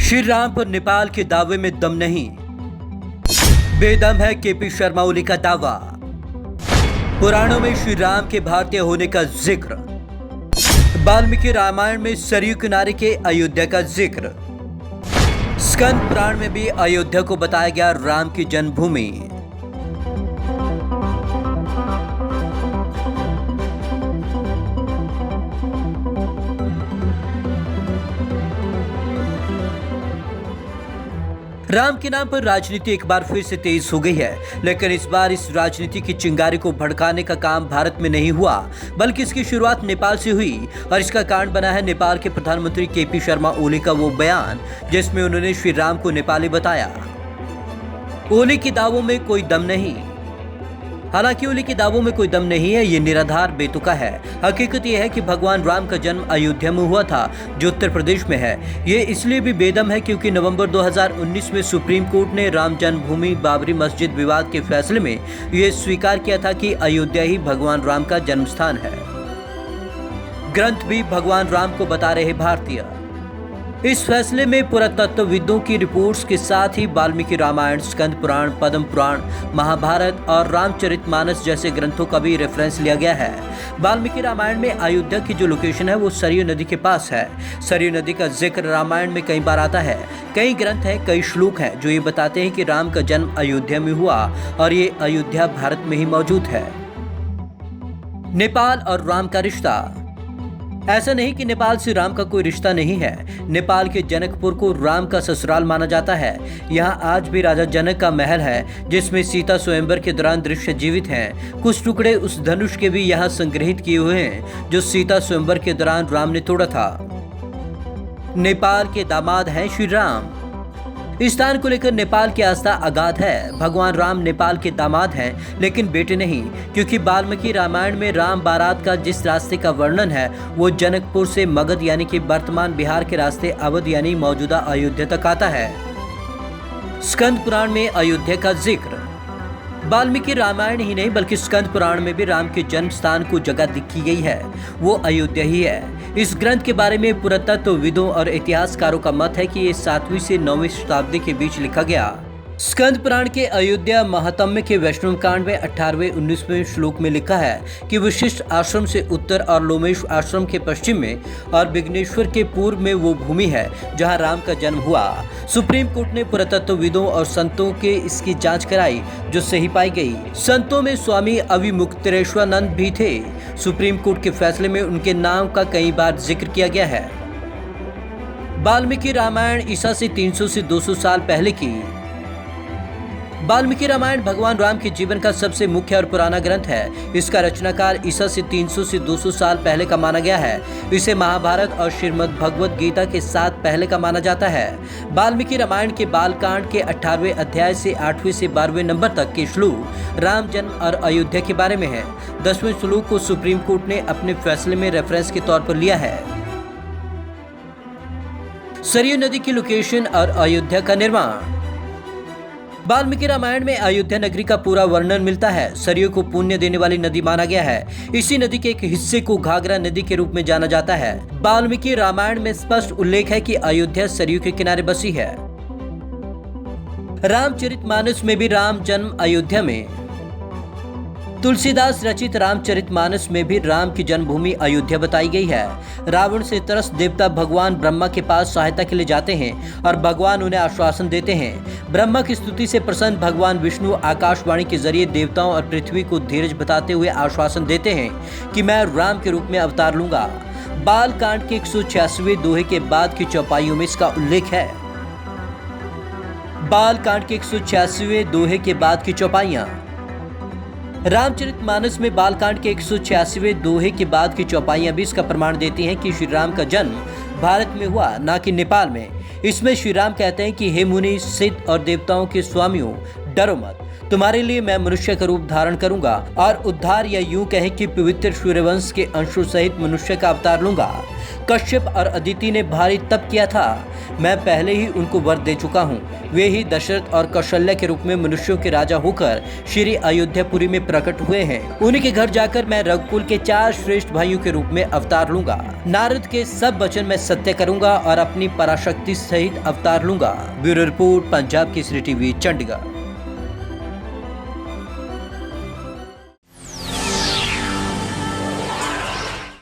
श्री राम पर नेपाल के दावे में दम नहीं, बेदम है केपी शर्मा ओली का दावा। पुराणों में श्री राम के भारतीय होने का जिक्र, वाल्मीकि रामायण में सरयू किनारे के अयोध्या का जिक्र, स्कंद पुराण में भी अयोध्या को बताया गया राम की जन्मभूमि। राम के नाम पर राजनीति एक बार फिर से तेज हो गई है, लेकिन इस बार इस राजनीति की चिंगारी को भड़काने का काम भारत में नहीं हुआ, बल्कि इसकी शुरुआत नेपाल से हुई। और इसका कारण बना है नेपाल के प्रधानमंत्री केपी शर्मा ओली का वो बयान जिसमें उन्होंने श्री राम को नेपाली बताया। ओली के दावों में कोई दम नहीं। हालांकि ओली के दावों में कोई दम नहीं है, ये निराधार बेतुका है। हकीकत यह है कि भगवान राम का जन्म अयोध्या में हुआ था, जो उत्तर प्रदेश में है। ये इसलिए भी बेदम है क्योंकि नवंबर 2019 में सुप्रीम कोर्ट ने राम जन्मभूमि बाबरी मस्जिद विवाद के फैसले में ये स्वीकार किया था कि अयोध्या ही भगवान राम का जन्म स्थान है। ग्रंथ भी भगवान राम को बता रहे भारतीय। इस फैसले में पुरातत्वविदों की रिपोर्ट्स के साथ ही वाल्मीकि रामायण, स्कंद पुराण, पद्म पुराण, महाभारत और रामचरितमानस जैसे ग्रंथों का भी रेफरेंस लिया गया है। वाल्मीकि रामायण में अयोध्या की जो लोकेशन है वो सरयू नदी के पास है। सरयू नदी का जिक्र रामायण में कई बार आता है। कई ग्रंथ हैं, कई श्लोक हैं जो ये बताते हैं कि राम का जन्म अयोध्या में हुआ और ये अयोध्या भारत में ही मौजूद है। नेपाल और राम का रिश्ता। ऐसा नहीं कि नेपाल से राम का कोई रिश्ता नहीं है। नेपाल के जनकपुर को राम का ससुराल माना जाता है। यहाँ आज भी राजा जनक का महल है जिसमें सीता स्वयंवर के दौरान दृश्य जीवित हैं। कुछ टुकड़े उस धनुष के भी यहाँ संग्रहित किए हुए हैं जो सीता स्वयंवर के दौरान राम ने तोड़ा था। नेपाल के दामाद हैं श्री राम। इस स्थान को लेकर नेपाल की आस्था अगाध है। भगवान राम नेपाल के दामाद हैं, लेकिन बेटे नहीं, क्योंकि वाल्मीकि रामायण में राम बारात का जिस रास्ते का वर्णन है वो जनकपुर से मगध यानी कि वर्तमान बिहार के रास्ते अवध यानी मौजूदा अयोध्या तक आता है। स्कंद पुराण में अयोध्या का जिक्र। वाल्मीकि रामायण ही नहीं बल्कि स्कंद पुराण में भी राम के जन्म स्थान को जगह दिखी गई है, वो अयोध्या ही है। इस ग्रंथ के बारे में पुरातत्वविदों और इतिहासकारों का मत है कि ये 7वीं से 9वीं शताब्दी के बीच लिखा गया। स्कंद पुराण के अयोध्या महात्म्य के वैष्णव कांड में 18वें 19वें श्लोक में लिखा है कि वशिष्ठ आश्रम से उत्तर और लोमेश आश्रम के पश्चिम में और विघ्नेश्वर के पूर्व में वो भूमि है जहां राम का जन्म हुआ। सुप्रीम कोर्ट ने पुरातत्वविदों और संतों के इसकी जांच कराई जो सही पाई गई। संतों में स्वामी अविमुक्तेश्वरानंद भी थे। सुप्रीम कोर्ट के फैसले में उनके नाम का कई बार जिक्र किया गया है। वाल्मीकि रामायण ईसा से 300 से 200 साल पहले की। वाल्मीकि रामायण भगवान राम के जीवन का सबसे मुख्य और पुराना ग्रंथ है। इसका रचनाकाल ईसा से 300 से 200 साल पहले का माना गया है। इसे महाभारत और श्रीमद् भगवद गीता के साथ पहले का माना जाता है। वाल्मीकि रामायण के बालकांड के 18वें अध्याय से 8वें से 12वें नंबर तक के श्लोक राम जन्म और अयोध्या के बारे में है। 10वें श्लोक को सुप्रीम कोर्ट ने अपने फैसले में रेफरेंस के तौर पर लिया है। सरयू नदी की लोकेशन और अयोध्या का निर्माण। वाल्मीकि रामायण में अयोध्या नगरी का पूरा वर्णन मिलता है। सरयू को पुण्य देने वाली नदी माना गया है। इसी नदी के एक हिस्से को घाघरा नदी के रूप में जाना जाता है। वाल्मीकि रामायण में स्पष्ट उल्लेख है कि अयोध्या सरयू के किनारे बसी है। रामचरितमानस में भी राम जन्म अयोध्या में। तुलसीदास रचित रामचरितमानस में भी राम की जन्मभूमि अयोध्या बताई गई है। रावण से त्रस्त देवता भगवान ब्रह्मा के पास सहायता के लिए जाते हैं और भगवान उन्हें आश्वासन देते हैं। ब्रह्मा की स्तुति से प्रसन्न भगवान विष्णु आकाशवाणी के जरिए देवताओं और पृथ्वी को धीरज बताते हुए आश्वासन देते हैं कि मैं राम के रूप में अवतार लूंगा। बालकांड के 186वें दोहे के बाद की चौपाइयों में इसका उल्लेख है। बालकांड के 186वें दोहे के बाद की चौपाइयां। रामचरितमानस में बालकांड के 186वें दोहे के बाद की चौपाइयां भी इसका प्रमाण देती हैं कि श्री राम का जन्म भारत में हुआ, न कि नेपाल में। इसमें श्री राम कहते हैं कि हे मुनि, सिद्ध और देवताओं के स्वामियों, डरो मत। तुम्हारे लिए मैं मनुष्य का रूप धारण करूंगा और उद्धार या यूं कहें कि पवित्र सूर्यवंश के अंशों सहित मनुष्य का अवतार लूंगा। कश्यप और अदिति ने भारी तप किया था, मैं पहले ही उनको वर दे चुका हूँ। वे ही दशरथ और कौशल्या के रूप में मनुष्यों के राजा होकर श्री अयोध्यापुरी में प्रकट हुए हैं। उन्हीं के घर जाकर मैं रघुकुल के 4 श्रेष्ठ भाइयों के रूप में अवतार लूंगा। नारद के सब वचन मैं सत्य करूंगा और अपनी पराशक्ति सहित अवतार लूंगा। Bureau report, Punjab Kesari TV, Chandigarh.